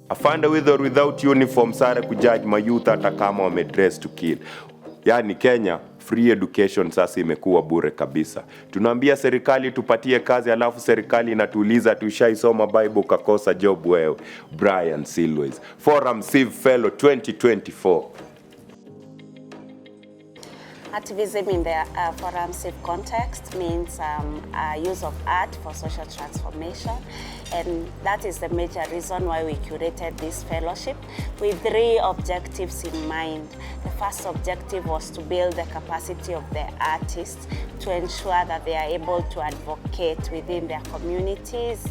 Afande with or without uniform sare kujudge mayouth hata kama wamedress to kill. Yani Kenya free education sasa imekuwa bure kabisa. Tunaambia serikali tupatie kazi, alafu serikali inatuuliza tushaisoma Bible kakosa job wewe. Brian Silways, ForumCiv Fellow 2024. Artivism in the ForumCiv context means use of art for social transformation, and that is the major reason why we curated this fellowship with 3 objectives in mind. The first objective was to build the capacity of the artists to ensure that they are able to advocate within their communities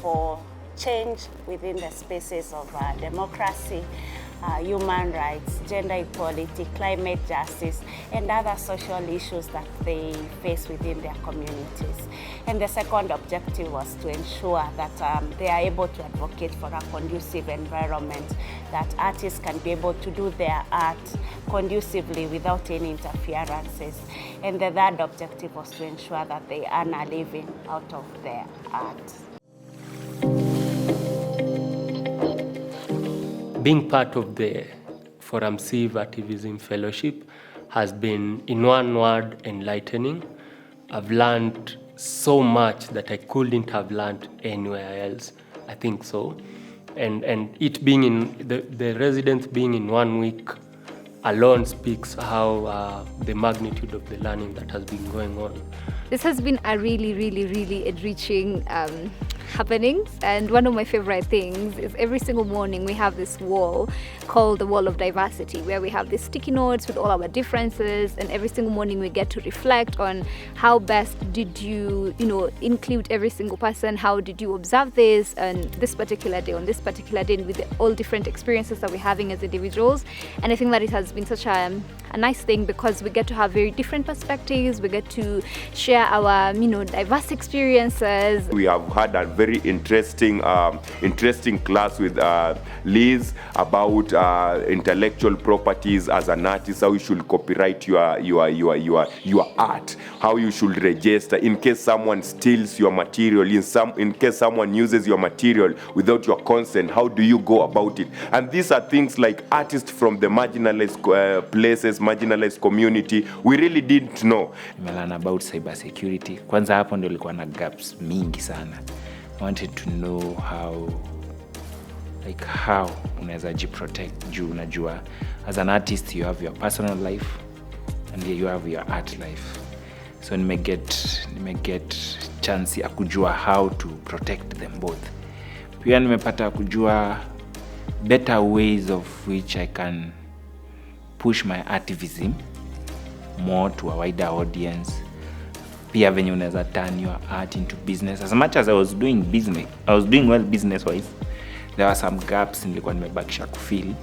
for change within the spaces of democracy, human rights, gender equality, climate justice, and other social issues that they face within their communities. And the second objective was to ensure that they are able to advocate for a conducive environment, that artists can be able to do their art conducively without any interferences. And the third objective was to ensure that they earn a living out of their art. Being part of the ForumCiv Artivism Fellowship has been, in one word, enlightening. I've learned so much that I couldn't have learned anywhere else. I think so. And it being in the residence being in 1 week alone speaks how the magnitude of the learning that has been going on. This has been a really enriching happenings, and one of my favorite things is every single morning we have this wall called the Wall of Diversity, where we have these sticky notes with all our differences, and every single morning we get to reflect on how best did you include every single person, how did you observe this and this particular day, on this particular day, with all different experiences that we're having as individuals. And I think that it has been such a nice thing, because we get to have very different perspectives, we get to share our diverse experiences. We have had a very interesting class with Liz about intellectual properties as an artist, how you should copyright your art, how you should register in case someone steals your material, in case someone uses your material without your consent, how do you go about it? And these are things like artists from the marginalized places, marginalized community, we really didn't know. Learn about cyber security. Kwanza hapo ndio ilikuwa na gaps mingi sana. I wanted to know how unaweza jiprotect juu unajua as an artist you have your personal life and you have your art life. So nimeget chance ya kujua how to protect them both. Pia nimepata kujua better ways of which I can push my artivism more to a wider audience. Pia venye unaweza turn your art into business. As much as I was doing well business wise, there were some gaps nilikuwa nimebakisha kufill,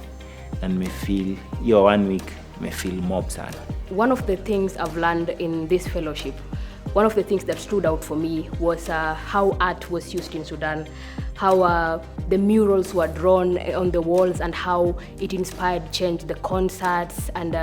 and nimefeel hiyo 1 week nimefeel mob sana. One of the things I've learned in this fellowship, one of the things that stood out for me was how art was used in Sudan, how the murals were drawn on the walls and how it inspired change, the concerts, and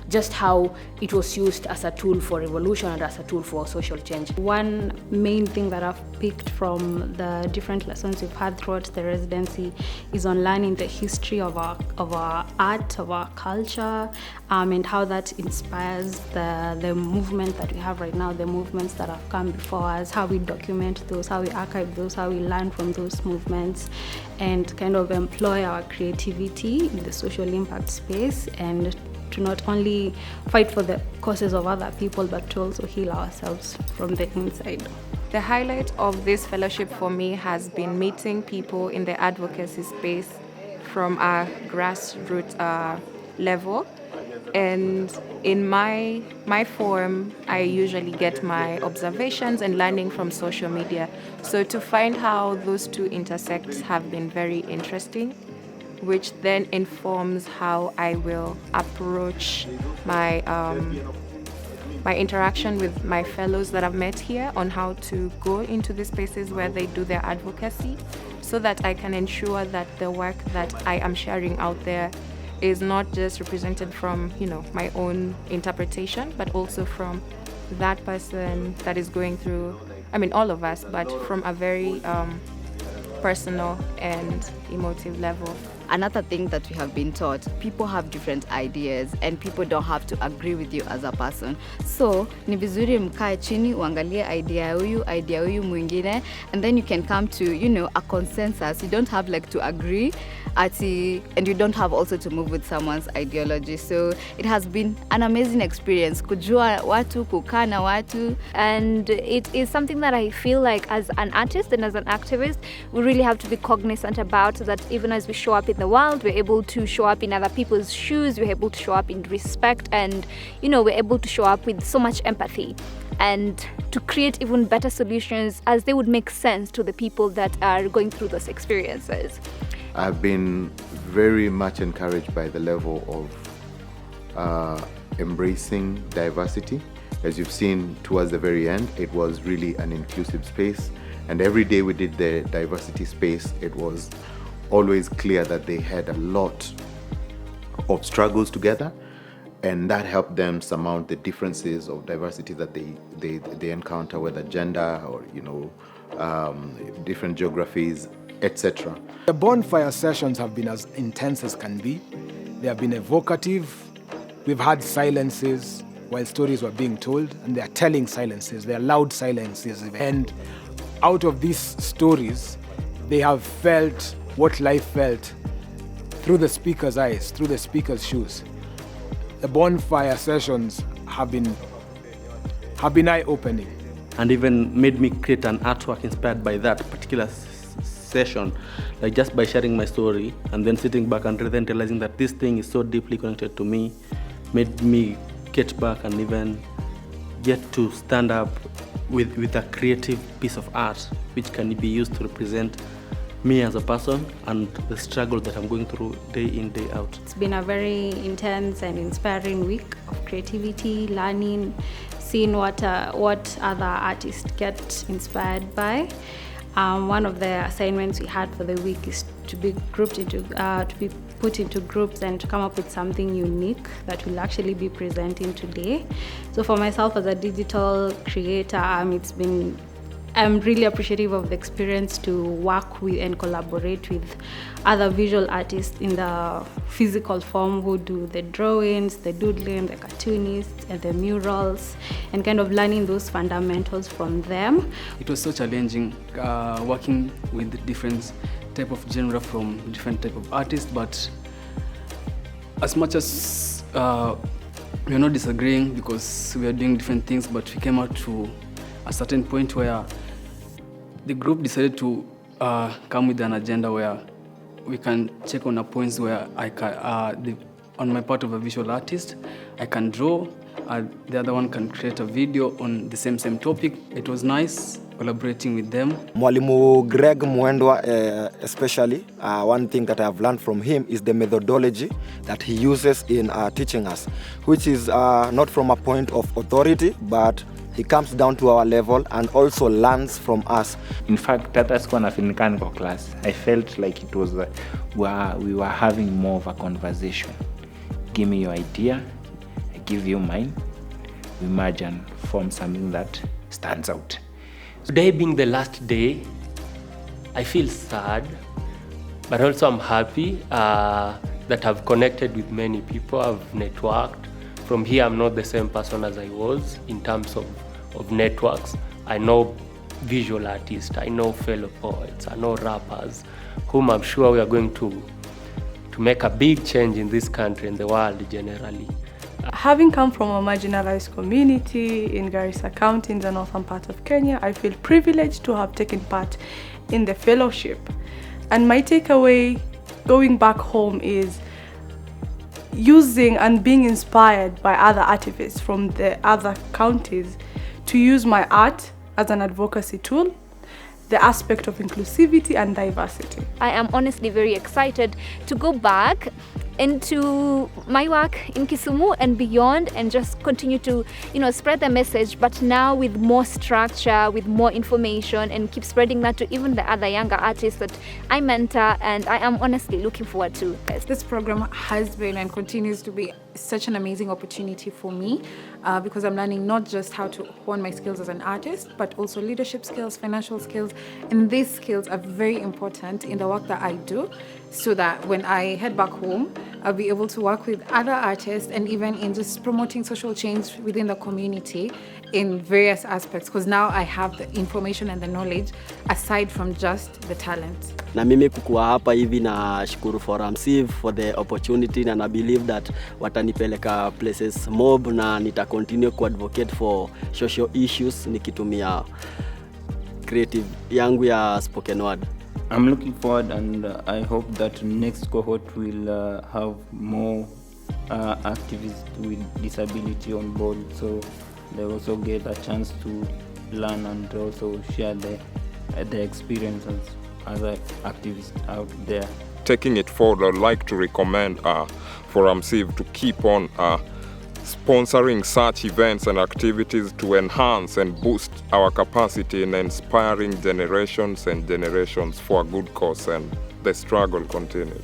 just how it was used as a tool for revolution and as a tool for social change. One main thing that I've picked from the different lessons we've had throughout the residency is on learning the history of our art, of our culture, and how that inspires the movement that we have right now, the movements that have come before us, how we document those, how we archive those, how we learn from those movements, and kind of employ our creativity in the social impact space, and to not only fight for the causes of other people, but to also heal ourselves from the inside. The highlight of this fellowship for me has been meeting people in the advocacy space from a grassroots level. And in my forum, I usually get my observations and learning from social media. So to find how those two intersect have been very interesting, which then informs how I will approach my my interaction with my fellows that I've met here on how to go into the spaces where they do their advocacy, so that I can ensure that the work that I am sharing out there is not just represented from, my own interpretation, but also from that person that is going through, all of us, but from a very personal and emotive level. Another thing that we have been taught, people have different ideas and people don't have to agree with you as a person. So, ni vizuri mkae chini, uangalie idea huyu mwingine, and then you can come to, a consensus. You don't have to agree, and you don't have also to move with someone's ideology. So, it has been an amazing experience. Kujua watu, kukaa na watu. And it is something that I feel like as an artist and as an activist, we really have to be cognizant about, that even as we show up in the world, we're able to show up in other people's shoes, we're able to show up in respect, and we're able to show up with so much empathy and to create even better solutions as they would make sense to the people that are going through those experiences. I've been very much encouraged by the level of embracing diversity. As you've seen towards the very end, it was really an inclusive space, and every day we did the diversity space, it was always clear that they had a lot of struggles together, and that helped them surmount the differences of diversity that they encounter, whether gender or different geographies, etc. The bonfire sessions have been as intense as can be. They have been evocative. We've had silences while stories were being told, and they are telling silences, they are loud silences. And out of these stories, they have felt what life felt through the speaker's eyes, through the speaker's shoes. The bonfire sessions have been eye-opening. And even made me create an artwork inspired by that particular session, like just by sharing my story and then sitting back and then realizing that this thing is so deeply connected to me, made me get back and even get to stand up with a creative piece of art which can be used to represent me as a person and the struggle that I'm going through day in, day out. It's been a very intense and inspiring week of creativity, learning, seeing what other artists get inspired by. One of the assignments we had for the week is to be put into groups and to come up with something unique that we'll actually be presenting today. So for myself as a digital creator, I'm really appreciative of the experience to work with and collaborate with other visual artists in the physical form who do the drawings, the doodling, the cartoonists, and the murals, and kind of learning those fundamentals from them. It was so challenging working with different type of genre from different type of artists, but as much as we are not disagreeing because we are doing different things, but we came out to a certain point where the group decided to come with an agenda where we can check on a points where I can, on my part of a visual artist, I can draw, the other one can create a video on the same topic. It was nice collaborating with them. Mwalimu Greg Mwendwa, especially, one thing that I have learned from him is the methodology that he uses in teaching us, which is not from a point of authority, but he comes down to our level and also learns from us. In fact, that's one of in class. I felt like it was we were having more of a conversation. Give me your idea, I give you mine. We merge and form something that stands out. Today being the last day, I feel sad, but also I'm happy that I've connected with many people, I've networked. From here, I'm not the same person as I was in terms of networks. I know visual artists, I know fellow poets, I know rappers, whom I'm sure we are going to make a big change in this country and the world generally. Having come from a marginalized community in Garissa County in the northern part of Kenya, I feel privileged to have taken part in the fellowship. And my takeaway going back home is using and being inspired by other artivists from the other counties to use my art as an advocacy tool, the aspect of inclusivity and diversity. I am honestly very excited to go back into my work in Kisumu and beyond and just continue to, spread the message, but now with more structure, with more information, and keep spreading that to even the other younger artists that I mentor, and I am honestly looking forward to this. This program has been and continues to be such an amazing opportunity for me because I'm learning not just how to hone my skills as an artist, but also leadership skills, financial skills, and these skills are very important in the work that I do, so that when I head back home, I'll be able to work with other artists and even in just promoting social change within the community in various aspects, because now I have the information and the knowledge aside from just the talent. Na mimi kukua hapa hivi na shukuru ForumCiv for the opportunity, and I believe that watanipeleka places mob na nita continue to advocate for social issues nikitumia creative yangu ya spoken word. I'm looking forward, and I hope that next cohort will have more activists with disability on board, so they also get a chance to learn and also share the experiences as activists out there. Taking it forward, I'd like to recommend ForumCiv to keep on sponsoring such events and activities to enhance and boost our capacity in inspiring generations and generations for a good cause, and the struggle continues.